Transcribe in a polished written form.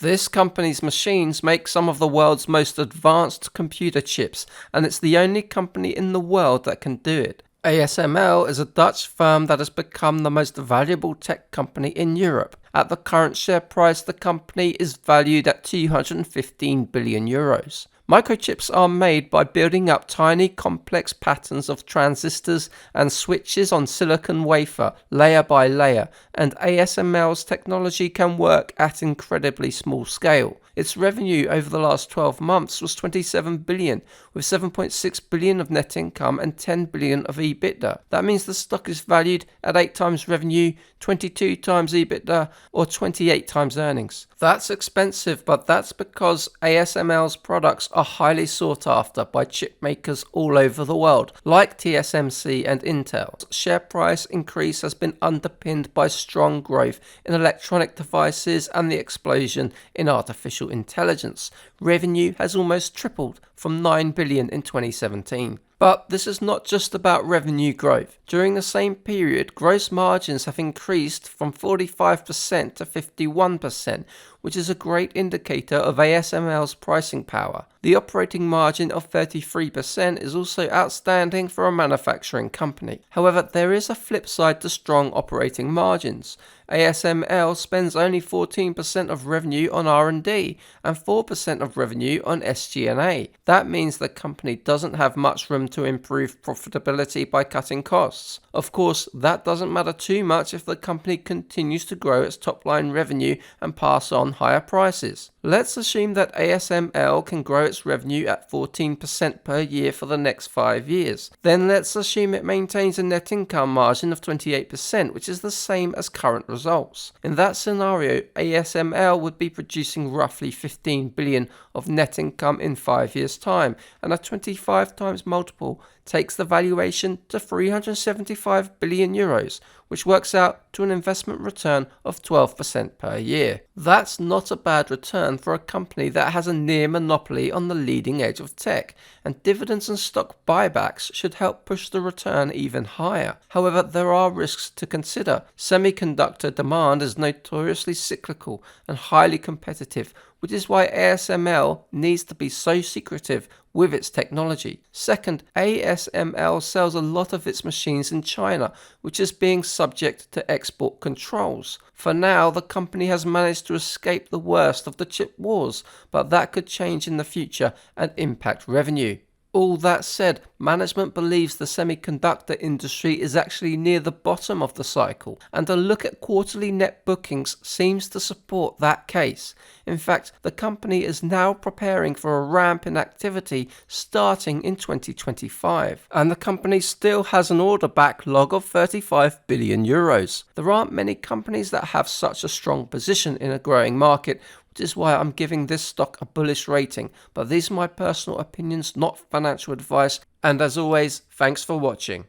This company's machines make some of the world's most advanced computer chips, and it's the only company in the world that can do it. ASML is a Dutch firm that has become the most valuable tech company in Europe. At the current share price, the company is valued at 215 billion euros. Microchips are made by building up tiny complex patterns of transistors and switches on silicon wafer, layer by layer, and ASML's technology can work at incredibly small scale. Its revenue over the last 12 months was 27 billion, with 7.6 billion of net income and 10 billion of ebitda. That means the stock is valued at 8 times revenue, 22 times ebitda, or 28 times earnings. That's expensive, but that's because ASML's products are highly sought after by chip makers all over the world, like TSMC and Intel. Share price increase has been underpinned by strong growth in electronic devices and the explosion in artificial intelligence. Revenue has almost tripled from 9 billion in 2017. But this is not just about revenue growth. During the same period, gross margins have increased from 45% to 51%, which is a great indicator of ASML's pricing power. The operating margin of 33% is also outstanding for a manufacturing company. However, there is a flip side to strong operating margins. ASML spends only 14% of revenue on R&D and 4% of revenue on SG&A. That means the company doesn't have much room to improve profitability by cutting costs. Of course, that doesn't matter too much if the company continues to grow its top-line revenue and pass on higher prices. Let's assume that ASML can grow its revenue at 14% per year for the next 5 years. Then let's assume it maintains a net income margin of 28%, which is the same as current results. In that scenario, ASML would be producing roughly 15 billion of net income in 5 years' time, and a 25 times multiple takes the valuation to 375 billion euros, which works out to an investment return of 12% per year. That's not a bad return for a company that has a near monopoly on the leading edge of tech, and dividends and stock buybacks should help push the return even higher. However, there are risks to consider. Semiconductor demand is notoriously cyclical and highly competitive, which is why ASML needs to be so secretive with its technology. Second, ASML sells a lot of its machines in China, which is being subject to export controls. For now, the company has managed to escape the worst of the chip wars, but that could change in the future and impact revenue. All that said, management believes the semiconductor industry is actually near the bottom of the cycle, and a look at quarterly net bookings seems to support that case. In fact, the company is now preparing for a ramp in activity starting in 2025, and the company still has an order backlog of 35 billion euros. There aren't many companies that have such a strong position in a growing market, which is why I'm giving this stock a bullish rating, but these are my personal opinions, not financial advice, and as always, thanks for watching.